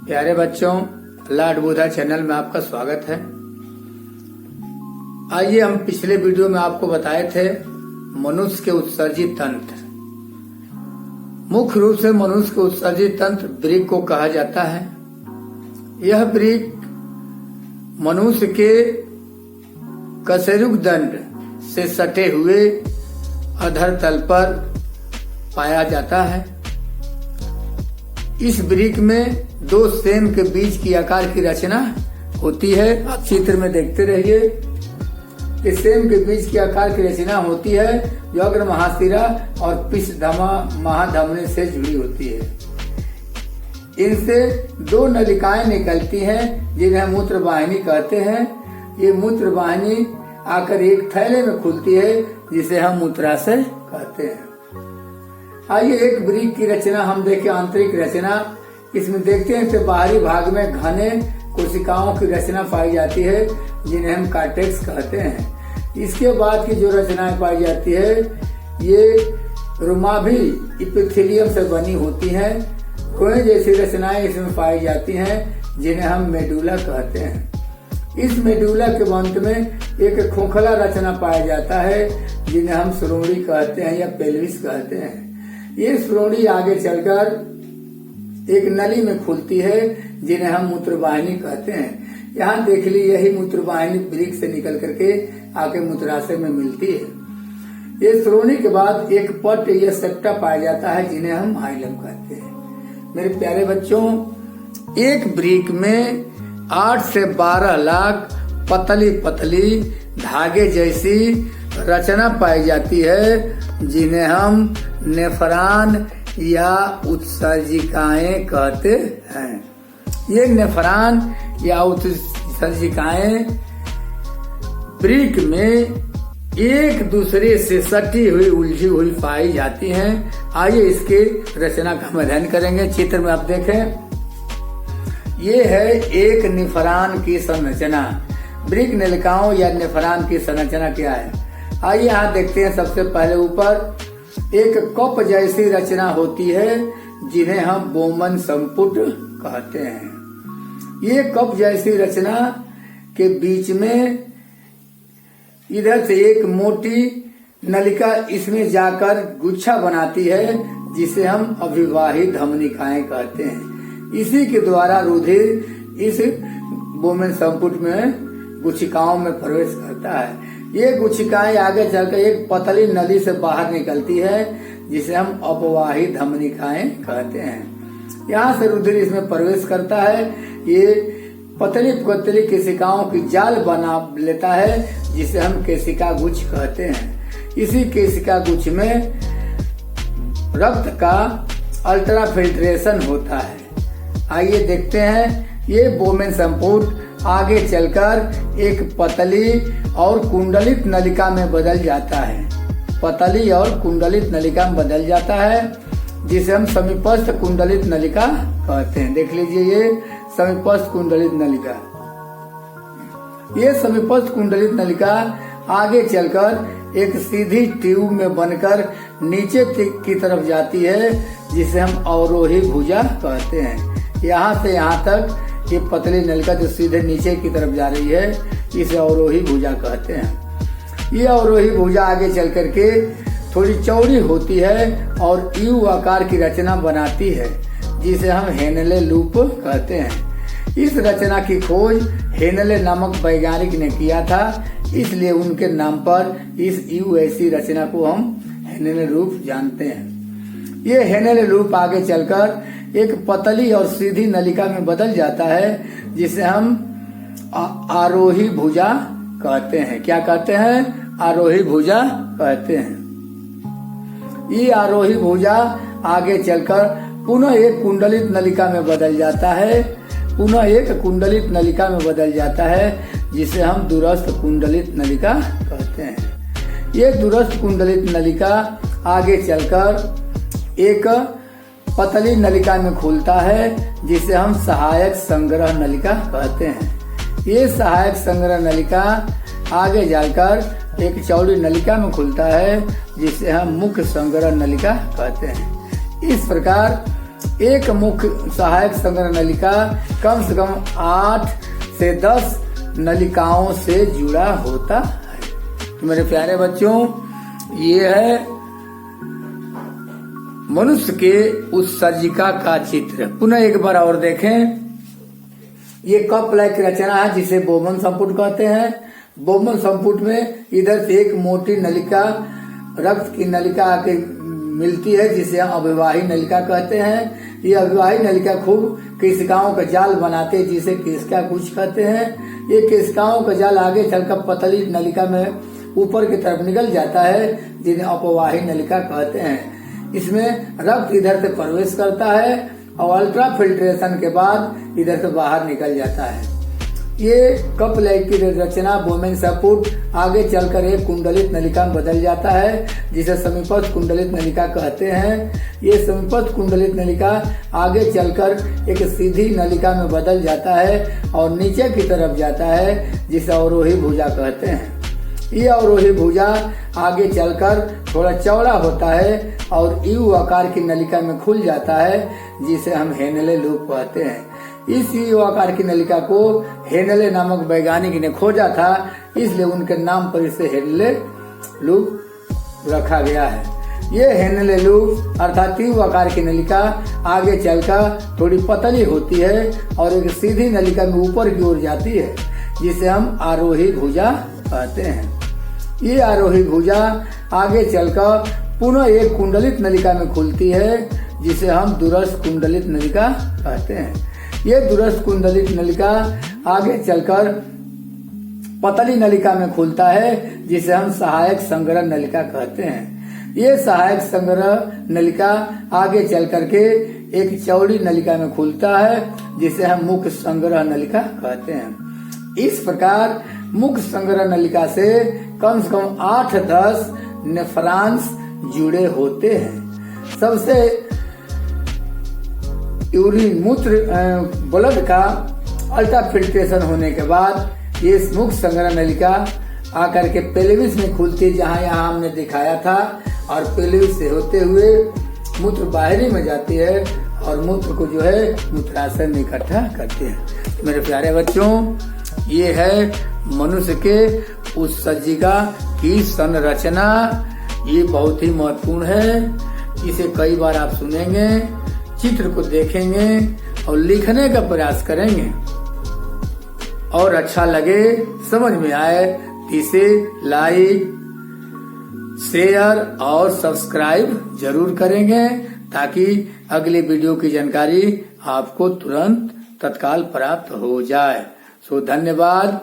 प्यारे बच्चों, Lord Buddha channel में आपका स्वागत है। आइए हम पिछले वीडियो में आपको बताए थे मनुष्य के उत्सर्जित तंत्र। मुख्य रूप से मनुष्य के उत्सर्जित तंत्र वृक्क को कहा जाता है। यह वृक्क मनुष्य के कशेरुक दंड से सटे हुए अधर तल पर पाया जाता है। इस वृक्क में दो सेम के बीच की आकार की रचना होती है। आप चित्र में देखते रहिए। इस सेम के बीच की आकार की रचना होती है जो अग्र महाशिरा और पिछधमा महाधमनी से जुड़ी होती है। इनसे दो नलिकाएं निकलती हैं जिन्हें मूत्र वाहिनी कहते हैं। ये मूत्र वाहिनी आकर एक थैले में खुलती है जिसे हम मूत्राशय कहते हैं। आइए एक वृक्क की रचना हम देखें, आंतरिक रचना। इसमें देखते हैं कि बाहरी भाग में घने कोशिकाओं की रचना पाई जाती है जिन्हें हम कार्टेक्स कहते हैं। इसके बाद की जो रचनाएं पाई जाती है ये रोमाभी इपिथेलियम से बनी होती हैं। रोए जैसी रचनाएं इसमें पाई जाती हैं जिन्हें हम मेडुला कहते हैं। इस मेडुला के अंत में एक खोखला रचना पाया जाता है जिन्हें हम श्रोणी कहते हैं या पेल्विस कहते हैं। ये श्रोणी आगे चलकर एक नली में खुलती है जिन्हें हम मूत्रवाहिनी कहते हैं। यहाँ देख ली, यही मूत्रवाहिनी वृक्क से निकल करके आके मूत्राशय में मिलती है। ये श्रोणी के बाद एक पट या सेप्टा पाया जाता है जिन्हें हम हाइलम कहते हैं। मेरे प्यारे बच्चों, एक वृक्क में 8 से 12 लाख पतली पतली धागे जैसी रचना पाई जाती है जिन्हें हम नेफ्रॉन या उत्सर्जिकाएं कहते हैं। ये नेफ्रॉन या उत्सर्जिकाएं वृक्क में एक दूसरे से सटी हुई उलझी हुई पाई जाती हैं। आइए इसके रचना का हम अध्ययन करेंगे। चित्र में आप देखें, ये है एक नेफ्रॉन की संरचना। वृक्क नलिकाओं या नेफ्रॉन की संरचना क्या है, आइए यहाँ देखते हैं। सबसे पहले ऊपर एक कप जैसी रचना होती है जिन्हें हम बोमन संपुट कहते हैं। ये कप जैसी रचना के बीच में इधर से एक मोटी नलिका इसमें जाकर गुच्छा बनाती है जिसे हम अभिवाही धमनिकाएं कहते हैं। इसी के द्वारा रुधिर इस बोमन संपुट में गुच्छिकाओं में प्रवेश करता है। ये गुच्छिकाएं आगे चलकर एक पतली नली से बाहर निकलती है जिसे हम अपवाही धमनिकाएं कहते हैं। यहाँ से रुधिर इसमें प्रवेश करता है। ये पतली पतली केशिकाओं की जाल बना लेता है जिसे हम केशिका गुच्छ कहते हैं। इसी केशिका गुच्छ में रक्त का अल्ट्रा फिल्ट्रेशन होता है। आइए देखते हैं। ये बोमेन संपुट आगे चलकर एक पतली और कुंडलित नलिका में बदल जाता है। पतली और कुंडलित नलिका में बदल जाता है जिसे हम समीपस्थ कुंडलित नलिका कहते हैं। देख लीजिए, ये समीपस्थ कुंडलित नलिका। ये समीपस्थ कुंडलित नलिका आगे चलकर एक सीधी ट्यूब में बनकर नीचे की तरफ जाती है जिसे हम अवरोही भुजा कहते हैं। यहाँ से यहाँ तक ये पतली नलिका जो सीधे नीचे की तरफ जा रही है इसे अवरोही भुजा कहते हैं। ये अवरोही भुजा आगे चल करके थोड़ी चौड़ी होती है और यू आकार की रचना बनाती है जिसे हम हेनले लूप कहते हैं। इस रचना की खोज हेनले नामक वैज्ञानिक ने किया था, इसलिए उनके नाम पर इस यू ऐसी रचना को हम हेनले लूप जानते हैं। ये हेनले लूप आगे चलकर एक पतली और सीधी नलिका में बदल जाता है जिसे हम आरोही भुजा कहते हैं। क्या कहते हैं? आरोही भुजा कहते हैं। ये आरोही भुजा आगे चलकर पुनः एक कुंडलित नलिका में बदल जाता है। पुनः एक कुंडलित नलिका में बदल जाता है जिसे हम दूरस्थ कुंडलित नलिका कहते हैं। ये दूरस्थ कुंडलित नलिका आगे चलकर एक पतली नलिका में खुलता है जिसे हम सहायक संग्रह नलिका कहते हैं। ये सहायक संग्रह नलिका आगे जाकर एक चौड़ी नलिका में खुलता है जिसे हम मुख्य संग्रह नलिका कहते हैं। इस प्रकार एक मुख्य सहायक संग्रह नलिका कम से कम 8 से 10 नलिकाओं से जुड़ा होता है। तो मेरे प्यारे बच्चों, ये है मनुष्य के उत्सर्जिका का चित्र। पुनः एक बार और देखें। ये कप लाइक रचना है जिसे बोमन संपुट कहते हैं। बोमन संपुट में इधर से एक मोटी नलिका रक्त की नलिका आके मिलती है जिसे हम अविवाही नलिका कहते हैं। ये अविवाही नलिका खूब केशिकाओं का जाल बनाते हैं जिसे केशिका कुछ कहते हैं। ये केशिकाओं का जाल आगे चलकर पतली नलिका में ऊपर की तरफ निकल जाता है जिन्हें अपवाही नलिका कहते हैं। इसमें रक्त इधर से प्रवेश करता है और अल्ट्रा फिल्ट्रेशन के बाद इधर से बाहर निकल जाता है। ये कप लाइक की रचना बोमेन संपुट आगे चलकर एक कुंडलित नलिका में बदल जाता है जिसे समीपस्थ कुंडलित नलिका कहते हैं। ये समीपस्थ कुंडलित नलिका आगे चलकर एक सीधी नलिका में बदल जाता है और नीचे की तरफ जाता है जिसे अवरोही भुजा कहते हैं। ये अवरोही भुजा आगे चलकर थोड़ा चौड़ा होता है और यू आकार की नलिका में खुल जाता है जिसे हम हेनले लूप कहते हैं। इस यू आकार की नलिका को हेनले नामक वैज्ञानिक ने खोजा था, इसलिए उनके नाम पर इसे हेनले लूप रखा गया है। ये हेनले लूप अर्थात यू आकार की नलिका आगे चलकर थोड़ी पतली होती है और एक सीधी नलिका में ऊपर की ओर जाती है जिसे हम आरोही भुजा कहते हैं। ये आरोही भुजा आगे चलकर पुनः एक कुंडलित नलिका में खुलती है जिसे हम दूरस्थ कुंडलित नलिका कहते हैं। ये दूरस्थ कुंडलित नलिका आगे चलकर पतली नलिका में खुलता है जिसे हम सहायक संग्रह नलिका कहते हैं। ये सहायक संग्रह नलिका आगे चल करके एक चौड़ी नलिका में खुलता है जिसे हम मुख्य संग्रह नलिका कहते हैं। इस प्रकार मुख्य संग्रह नलिका से कम 8-10 नेफ्रॉन्स जुड़े होते हैं। सबसे यूरिन मूत्र ब्लड का अल्ट्रा फिल्ट्रेशन होने के बाद ये मुख्य संग्रह नलिका आकर के पेल्विस में खुलती है जहाँ यहाँ हमने दिखाया था और पेल्विस से होते हुए मूत्र बाहरी में जाती है और मूत्र को जो है मूत्राशय में इकट्ठा करते हैं। मेरे प्यारे बच्चों, ये है मनुष्य के उत्सर्जिका की संरचना। ये बहुत ही महत्वपूर्ण है। इसे कई बार आप सुनेंगे, चित्र को देखेंगे और लिखने का प्रयास करेंगे और अच्छा लगे, समझ में आए तो इसे लाइक, शेयर और सब्सक्राइब जरूर करेंगे ताकि अगली वीडियो की जानकारी आपको तुरंत तत्काल प्राप्त हो जाए। सो धन्यवाद।